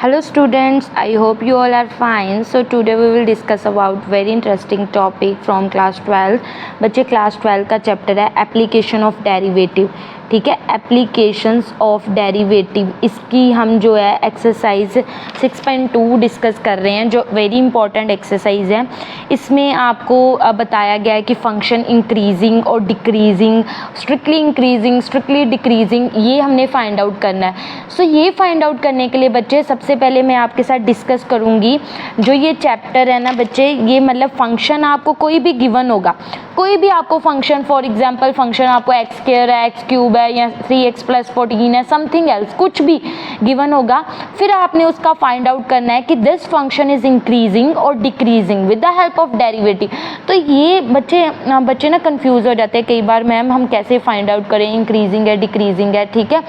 Hello students, I hope you all are fine. So today we will discuss about very interesting topic from class 12. बच्चे class 12 का chapter है application of derivative. ठीक है, applications of derivative, इसकी हम जो है एक्सरसाइज 6.2 डिस्कस कर रहे हैं, जो वेरी इंपॉर्टेंट एक्सरसाइज है. इसमें आपको बताया गया है कि फंक्शन इंक्रीजिंग और decreasing, strictly increasing, strictly decreasing, ये हमने फाइंड आउट करना है. सो ये फाइंड आउट करने के लिए बच्चे सबसे पहले मैं आपके साथ डिस्कस करूँगी जो ये चैप्टर है ना बच्चे, ये मतलब फंक्शन आपको कोई भी गिवन होगा, कोई भी आपको फंक्शन, फॉर एग्जांपल फंक्शन आपको एक्स स्क्वायर है, एक्स क्यूब है या 3x + 14 है, समथिंग एल्स, कुछ भी गिवन होगा, फिर आपने उसका फाइंड आउट करना है कि दिस फंक्शन इज इंक्रीजिंग और decreasing with the help of derivative. तो ये बच्चे ना कंफ्यूज हो जाते हैं कई बार, मैम हम कैसे फाइंड आउट करें इंक्रीजिंग है डिक्रीजिंग है. ठीक है,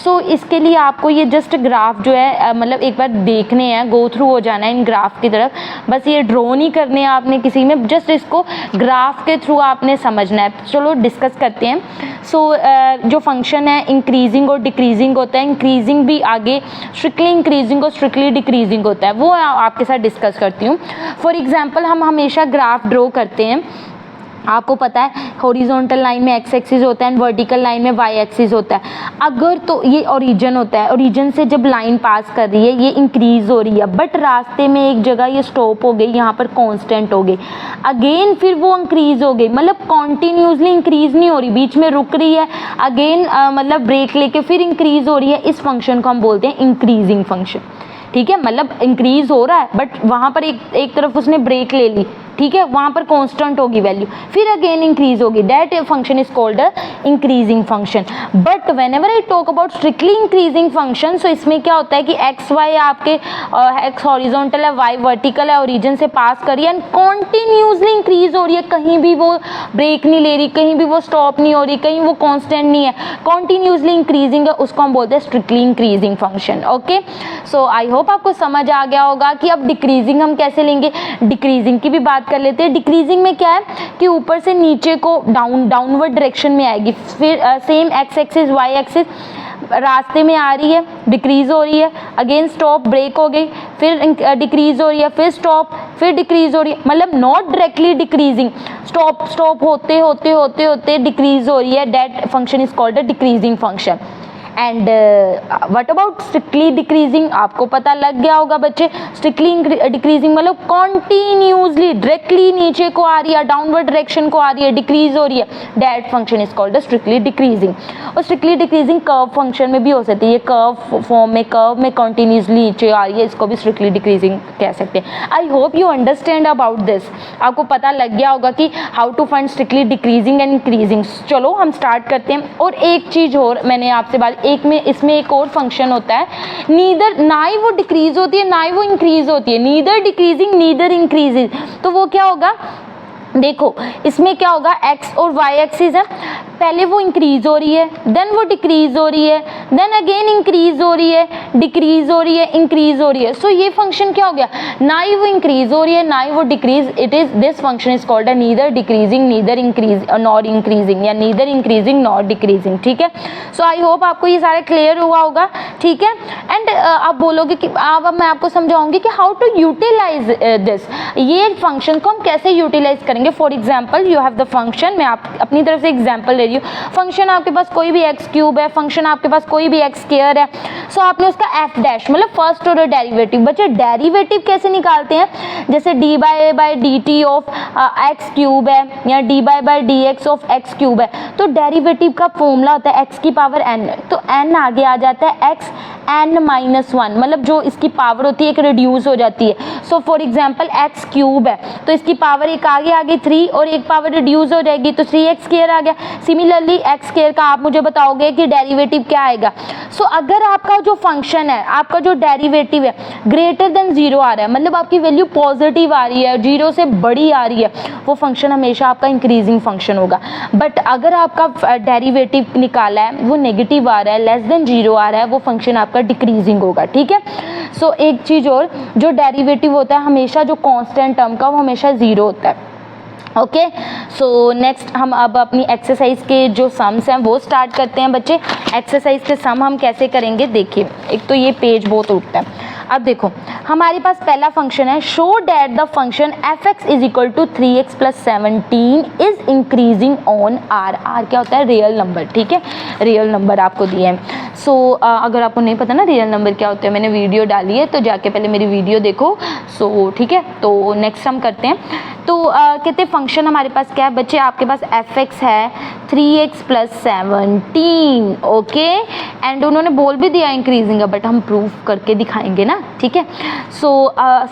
सो इसके लिए आपको ये जस्ट ग्राफ जो है मतलब एक बार देखने हैं, गो थ्रू हो जाना है इन ग्राफ की तरफ. बस ये ड्रॉ नहीं करने हैं आपने किसी में, जस्ट इसको ग्राफ के थ्रू आपने समझना है. चलो डिस्कस करते हैं. सो जो फंक्शन है इंक्रीजिंग और डिक्रीजिंग होता है, इंक्रीजिंग भी आगे स्ट्रिक्टली इंक्रीजिंग और स्ट्रिक्टली डिक्रीजिंग होता है, वो आपके साथ डिस्कस करती हूँ. फॉर एग्जांपल हम हमेशा ग्राफ ड्रॉ करते हैं, आपको पता है हॉरिजॉन्टल लाइन में एक्स एक्सिस होता है एंड वर्टिकल लाइन में वाई एक्सिस होता है. अगर तो ये ओरिजिन होता है, ओरिजिन से जब लाइन पास कर रही है ये इंक्रीज हो रही है, बट रास्ते में एक जगह ये स्टॉप हो गई, यहाँ पर कांस्टेंट हो गई, अगेन फिर वो इंक्रीज हो गई, मतलब कॉन्टिन्यूसली इंक्रीज नहीं हो रही, बीच में रुक रही है, अगेन मतलब ब्रेक लेके फिर इंक्रीज हो रही है. इस फंक्शन को हम बोलते हैं इंक्रीजिंग फंक्शन. ठीक है, मतलब इंक्रीज हो रहा है बट वहाँ पर एक तरफ उसने ब्रेक ले ली. ठीक है, वहाँ पर कांस्टेंट होगी वैल्यू, फिर अगेन इंक्रीज होगी, that function is called a increasing function. But whenever I talk about strictly increasing function, so इसमें क्या होता है कि एक्स वाई आपके एक्स हॉरिजॉन्टल है, वाई वर्टिकल है, ओरिजिन से पास करिए एंड कॉन्टिन्यूसली इंक्रीज हो रही है, कहीं भी वो ब्रेक नहीं ले रही, कहीं भी वो स्टॉप नहीं हो रही, कहीं वो कॉन्स्टेंट नहीं है, कॉन्टिन्यूसली इंक्रीजिंग है, उसको हम बोलते हैं strictly increasing function. Okay, so I hope आपको समझ आ गया होगा कि अब डिक्रीजिंग हम कैसे लेंगे. डिक्रीजिंग की भी बात कर लेते हैं. डिक्रीजिंग में क्या है कि ऊपर से नीचे को डाउनवर्ड डायरेक्शन में आएगी, फिर same x axis y axis रास्ते में आ रही है, डिक्रीज हो रही है, अगेन स्टॉप, ब्रेक हो गई, फिर डिक्रीज हो रही है, फिर स्टॉप, फिर डिक्रीज हो रही है, मतलब नॉट डायरेक्टली डिक्रीजिंग, स्टॉप होते होते होते होते डिक्रीज हो रही है, that function is called a decreasing function. And what about strictly decreasing, आपको पता लग गया होगा बच्चे. स्ट्रिक्टली डिक्रीजिंग मतलब कॉन्टिन्यूसली डायरेक्टली नीचे को आ रही है, डाउनवर्ड डायरेक्शन को आ रही है, डिक्रीज हो रही है, that function is called strictly decreasing. और स्ट्रिक्टली डिक्रीजिंग कर्व फंक्शन में भी हो सकती है, ये कर्व फॉर्म में, कर्व में कॉन्टिन्यूसली नीचे आ रही है, इसको भी स्ट्रिक्टली डिक्रीजिंग कह सकते हैं. I hope you understand about this, आपको पता लग गया होगा कि how to find strictly decreasing and increasing. चलो हम स्टार्ट करते हैं. और एक चीज़ और मैंने आपसे बात, इसमें एक और फंक्शन होता है, नीदर, ना ही वो डिक्रीज होती है ना ही वो इंक्रीज होती है, नीदर डिक्रीजिंग नीदर इंक्रीजिंग. तो वो क्या होगा, देखो इसमें क्या होगा, एक्स और वाई एक्सिस है, पहले वो इंक्रीज हो रही है, देन वो डिक्रीज हो रही है, देन अगेन इंक्रीज हो रही है, डिक्रीज हो रही है, इंक्रीज हो रही है. सो ये फंक्शन क्या हो गया, ना ही वो इंक्रीज हो रही है ना ही वो decrease, it is, this function is called a neither decreasing neither increase not increasing, या नीदर इंक्रीजिंग नॉट डिक्रीजिंग. ठीक है, सो आई होप आपको ये सारा क्लियर हुआ होगा. ठीक है, एंड आप बोलोगे कि अब मैं आपको समझाऊंगी कि हाउ टू यूटिलाइज दिस, ये फंक्शन को हम कैसे यूटिलाइज करेंगे. For example you have the function, मैं आप अपनी तरफ से एग्जाम्पल ले रही हूँ. फंक्शन आपके पास कोई भी एक्स क्यूब है, फंक्शन आपके पास कोई भी एक्स स्क्वायर है. सो आपने उसका एफ डैश मतलब फर्स्ट ऑर्डर डेरिवेटिव, बच्चे डेरिवेटिव कैसे निकालते हैं, जैसे D by D T of x cube है या D by D x of x cube है, तो डेरिवेटिव का फॉर्मूला होता है एक्स की पावर एन, तो एन आगे आ जाता है एक्स n-1, मतलब जो इसकी पावर होती है एक रिड्यूस हो जाती है. So for example x cube है तो इसकी पावर एक आगे आ गई 3 और एक पावर रिड्यूस हो जाएगी तो 3x स्क्वायर आ गया. सिमिलरली एक्स स्क्वायर का आप मुझे बताओगे कि डेरिवेटिव क्या आएगा. सो अगर आपका जो फंक्शन है, आपका जो डेरिवेटिव है ग्रेटर देन 0 आ रहा है, मतलब आपकी वैल्यू पॉजिटिव आ रही है, 0 से बड़ी आ रही है, वो फंक्शन हमेशा आपका इंक्रीजिंग फंक्शन होगा. बट अगर आपका डेरिवेटिव निकाला है वो नेगेटिव आ रहा है, लेस देन 0 आ रहा है, वो फंक्शन आपका डिक्रीजिंग होगा. ठीक है, सो एक चीज़ और, जो डेरिवेटिव होता है हमेशा जो कांस्टेंट टर्म का वो हमेशा 0 होता है. ओके, सो नेक्स्ट हम अब अपनी एक्सरसाइज के जो सम्स हैं वो स्टार्ट करते हैं. बच्चे एक्सरसाइज के सम हम कैसे करेंगे, देखिए एक तो ये पेज बहुत उठता है. अब देखो हमारे पास पहला फंक्शन है, show that the function f x is equal to 3x plus 17 is increasing on R. R क्या होता है? रियल नंबर, ठीक है, रियल नंबर आपको दिए हैं। सो अगर आपको नहीं पता ना रियल नंबर क्या होता है, मैंने वीडियो डाली है तो जाके पहले मेरी वीडियो देखो। सो ठीक है, तो नेक्स्ट हम करते हैं। तो कहते हैं फंक्शन हमारे पास क्या है बच्चे, आपके पास एफ एक्स है 3x प्लस 17, ओके, एंड उन्होंने बोल भी दिया इंक्रीजिंग है, बट हम प्रूफ करके दिखाएंगे ना, ठीक है। सो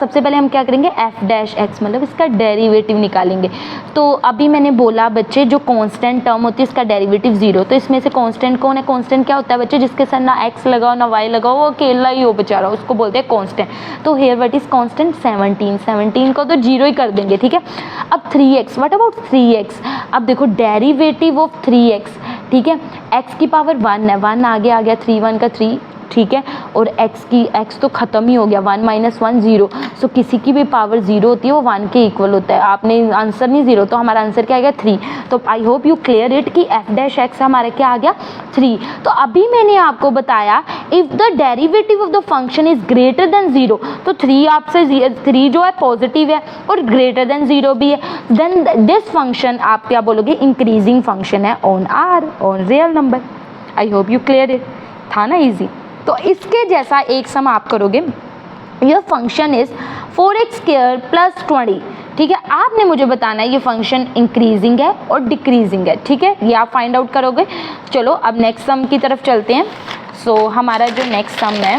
सबसे पहले हम क्या करेंगे, एफ डैश एक्स मतलब इसका डेरिवेटिव निकालेंगे। तो अभी मैंने बोला बच्चे जो कांस्टेंट टर्म होती है इसका डेरिवेटिव 0, तो इसमें से कांस्टेंट कौन है? कांस्टेंट क्या होता है बच्चे? जिसके साथ ना x लगाओ ना y लगाओ, वो अकेला ही हो बेचारा, उसको बोलते हैं कांस्टेंट। तो हियर व्हाट इज कांस्टेंट? 17 को तो 0 ही कर देंगे, ठीक है। अब 3x, व्हाट अबाउट 3x? अब देखो डेरिवेटिव ऑफ 3x, ठीक है, x की पावर 1 है, 1 आगे आ गया, 3 1 का 3, ठीक है, और x तो ख़त्म ही हो गया, 1 माइनस 1 0। सो किसी की भी पावर 0 होती है वो 1 के इक्वल होता है। आपने आंसर नहीं 0, तो हमारा आंसर क्या आ गया? 3। तो आई होप यू क्लियर इट कि एफ डैश एक्स हमारा क्या आ गया? 3। तो अभी मैंने आपको बताया if the derivative of the function is greater than 0, तो 3 आपसे 3 जो है पॉजिटिव है और ग्रेटर देन 0 भी है, देन दिस फंक्शन आप क्या बोलोगे? इंक्रीजिंग फंक्शन है on R, on real number. I hope you clear it, था ना ईजी। तो इसके जैसा एक सम आप करोगे, यह function is 4x square plus 20, ठीक है। आपने मुझे बताना है ये फंक्शन इंक्रीजिंग है और डिक्रीजिंग है, ठीक है, ये आप फाइंड आउट करोगे। चलो अब नेक्स्ट सम की तरफ चलते हैं। सो हमारा जो नेक्स्ट सम है,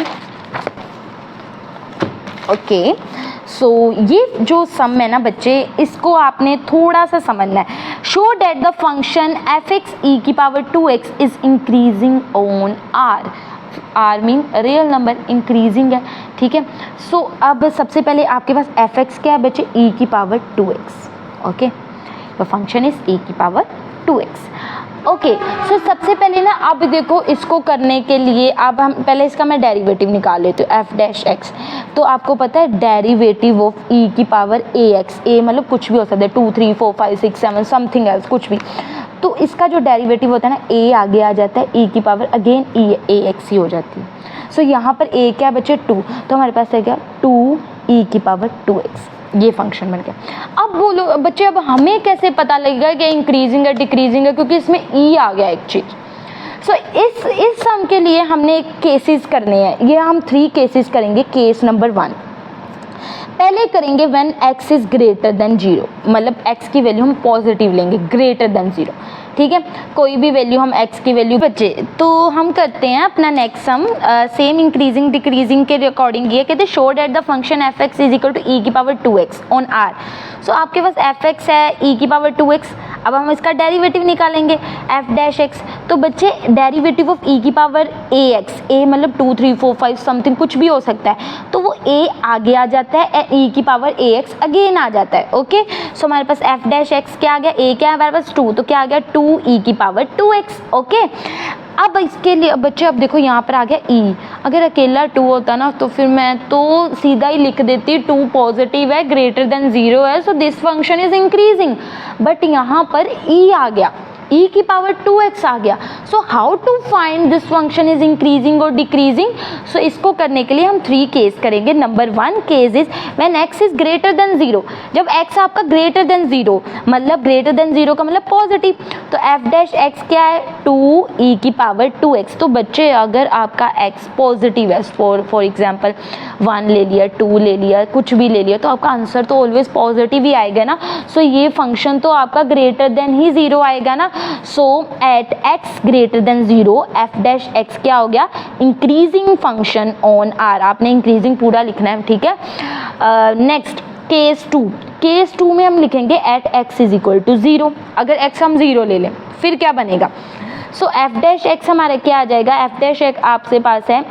ओके, सो ये जो सम है ना बच्चे, इसको आपने थोड़ा सा समझना है। Show that the function f x e की power 2x is increasing on R. R mean real number, increasing है, ठीक है। सो अब सबसे पहले आपके पास एफ एक्स क्या है बच्चे? ई की पावर 2x, ओके, तो फंक्शन इज ई की पावर 2x, ओके। सो सबसे पहले ना अब देखो इसको करने के लिए अब हम पहले इसका मैं डेरिवेटिव निकाल लेती हूँ, एफ डैश एक्स। तो आपको पता है डेरिवेटिव ऑफ ई की पावर ए एक्स, ए मतलब कुछ भी हो सकता है, 2 3 4 5 6 7 समथिंग एल्स, कुछ भी। तो इसका जो डेरिवेटिव होता है ना, ए आगे आ जाता है, ई की पावर अगेन ए एक्स ही हो जाती है। सो यहाँ पर ए क्या बच्चे? 2, तो हमारे पास है क्या? 2 ई की पावर 2x, ये फंक्शन बन गया। अब बोलो बच्चे अब हमें कैसे पता लगेगा कि इंक्रीजिंग है डिक्रीजिंग है, क्योंकि इसमें ई आ गया एक चीज़। सो इस सम के लिए हमने केसेस करने हैं, ये हम 3 केसेस करेंगे। केस नंबर 1 पहले करेंगे when x is greater than 0, मतलब x की वैल्यू हम पॉजिटिव लेंगे, ग्रेटर देन 0, ठीक है, कोई भी वैल्यू हम x की वैल्यू बच्चे। तो हम करते हैं अपना next sum, same increasing decreasing के अकॉर्डिंग ये कहते हैं show that the function f x is equal to e की पावर 2x ऑन आर। सो आपके पास एफ एक्स है ई की पावर 2x, अब हम इसका डेरिवेटिव निकालेंगे एफ डैश एक्स। तो बच्चे डेरिवेटिव ऑफ ई की पावर ए एक्स, ए मतलब 2 3 4 5 समथिंग कुछ भी हो सकता है, तो वो ए आगे आ जाता है, ई की पावर ए एक्स अगेन आ जाता है, ओके। सो हमारे पास एफ डैश एक्स क्या आ गया? ए क्या है हमारे पास? 2, तो क्या आ गया? 2 ई की पावर 2x, ओके। अब इसके लिए बच्चे अब देखो यहाँ पर आ गया ई, अगर अकेला 2 होता ना तो फिर मैं तो सीधा ही लिख देती 2 पॉजिटिव है, ग्रेटर देन 0 है, so this function is increasing, but यहाँ पर ई आ गया, ई की पावर 2x आ गया। So how to find this function is increasing और डिक्रीजिंग? सो इसको करने के लिए हम 3 केस करेंगे। Number 1 case is when x is greater than 0, जब x आपका ग्रेटर देन 0 मतलब ग्रेटर देन 0 का मतलब पॉजिटिव, तो f डैश x क्या है? 2 e की पावर 2x। तो बच्चे अगर आपका x पॉजिटिव है, फॉर एग्जाम्पल 1 ले लिया, 2 ले लिया, कुछ भी ले लिया, तो आपका आंसर तो ऑलवेज पॉजिटिव ही आएगा ना। सो ये फंक्शन तो आपका ग्रेटर देन ही 0 आएगा ना। So at x greater than 0 f dash x क्या हो गया? Increasing function on r। आपने इंक्रीजिंग पूरा लिखना है, ठीक है। नेक्स्ट केस 2, केस 2 में हम लिखेंगे at x is equal to 0। अगर x हम 0 ले लें फिर क्या बनेगा? सो f डैश x हमारे क्या आ जाएगा? f डैश x आपसे पास है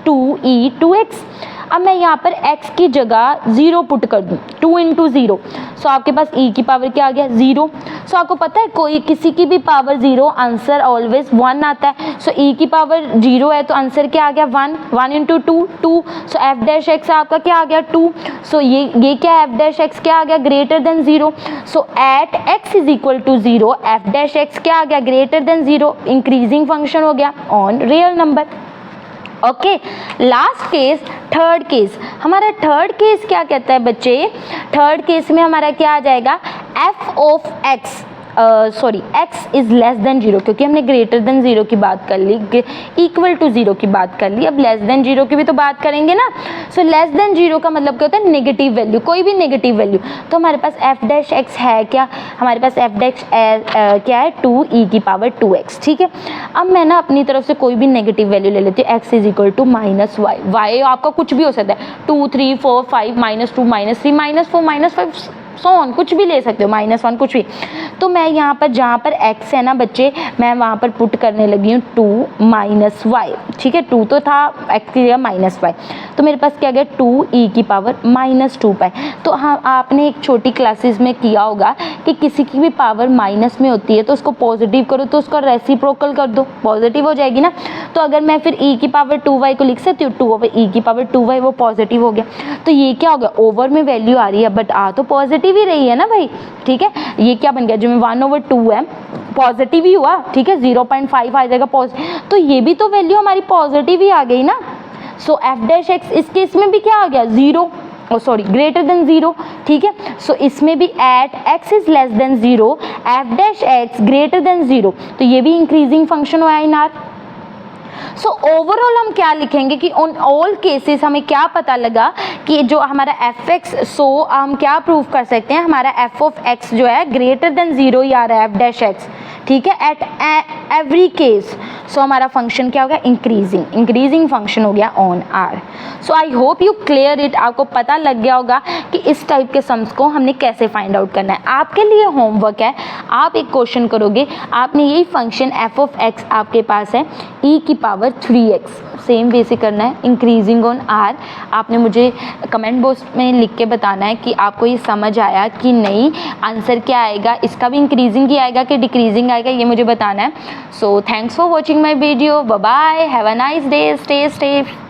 2e 2x। अब मैं यहाँ पर x की जगह 0 पुट कर दूँ, 2 इंटू 0, सो आपके पास e की पावर क्या आ गया? 0। सो आपको पता है कोई किसी की भी पावर 0 आंसर ऑलवेज 1 आता है। सो e की पावर 0 है तो आंसर क्या आ गया? 1, 1 इंटू 2 2। सो f डैश एक्स आपका क्या आ गया? 2। सो ये क्या है? f डैश एक्स क्या आ गया? Greater than 0। So at x is equal to 0 f dash x क्या आ गया? ग्रेटर देन 0, इंक्रीजिंग फंक्शन हो गया on real number, okay, last case third case. हमारा थर्ड केस क्या कहता है बच्चे, थर्ड केस में हमारा क्या आ जाएगा, F of x x is less than zero, क्योंकि हमने ग्रेटर देन जीरो की बात कर ली, इक्वल टू जीरो की बात कर ली, अब लेस देन जीरो की भी तो बात करेंगे ना। सो लेस देन जीरो का मतलब क्या होता है, नेगेटिव वैल्यू, कोई भी नेगेटिव वैल्यू। तो हमारे पास एफ डैश एक्स है क्या, हमारे पास एफ डैश क्या है, 2e⁻²x, ठीक है। अब मैं ना अपनी तरफ से कोई भी नेगेटिव वैल्यू ले लेती हूँ, x is equal to -y, y आपका कुछ भी हो सकता है, 2 3 4 5 -2 -3 -4 -5 सो ऑन, कुछ भी ले सकते हो, -1 कुछ भी। तो मैं यहाँ पर जहाँ पर x है ना बच्चे, मैं वहाँ पर पुट करने लगी हूँ 2 - y, ठीक है। 2 तो था, x की जगह -y, तो मेरे पास क्या गया 2e⁻²π। तो हाँ, आपने एक छोटी क्लासेस में किया होगा कि किसी की भी पावर माइनस में होती है तो उसको पॉजिटिव करो तो उसका रेसिप्रोकल कर दो, पॉजिटिव हो जाएगी ना। तो अगर मैं फिर e⁻²y को लिख सकती हूँ 2/e⁻²y, वो पॉजिटिव हो गया। तो ये क्या हो गया, ओवर में वैल्यू आ रही है बट आ तो पॉजिटिव ही रही है ना भाई, ठीक है। ये क्या बन गया, जो 1/2 है पॉजिटिव ही हुआ, ठीक है, 0.5 आ जाएगा पॉजिटिव, तो ये भी तो वैल्यू हमारी पॉजिटिव ही आ गई ना। सो एफ डैश एक्स इस केस में भी क्या आ गया, zero, sorry greater than zero, ठीक है। सो इसमें भी at x is less than zero f dash x greater than zero, तो ये भी इंक्रीजिंग फंक्शन हुआ इन आर। सो ओवरऑल हम क्या लिखेंगे कि ऑन ऑल केसेस हमें क्या पता लगा कि जो हमारा एफ एक्स, सो हम क्या प्रूव कर सकते हैं, हमारा एफ ऑफ एक्स जो है ग्रेटर देन जीरो ही आ रहा है, एफ डैश एक्स, ठीक है, एट एवरी केस। सो हमारा फंक्शन क्या हो गया, इंक्रीजिंग फंक्शन हो गया on R. So I hope you clear it, आपको पता लग गया होगा कि इस टाइप के सम्स को हमने कैसे फाइंड आउट करना है। आपके लिए होमवर्क है, आप एक क्वेश्चन करोगे, आपने यही फंक्शन एफ ऑफ एक्स आपके पास है e⁻3x, सेम वे से करना है, इंक्रीजिंग ऑन आर। आपने मुझे कमेंट बॉक्स में लिख के बताना है कि आपको ये समझ आया कि नहीं, आंसर क्या आएगा, इसका भी इंक्रीजिंग ही आएगा कि डिक्रीजिंग आएगा, ये मुझे बताना है। So thanks for watching my video, bye bye, have a nice day, stay safe.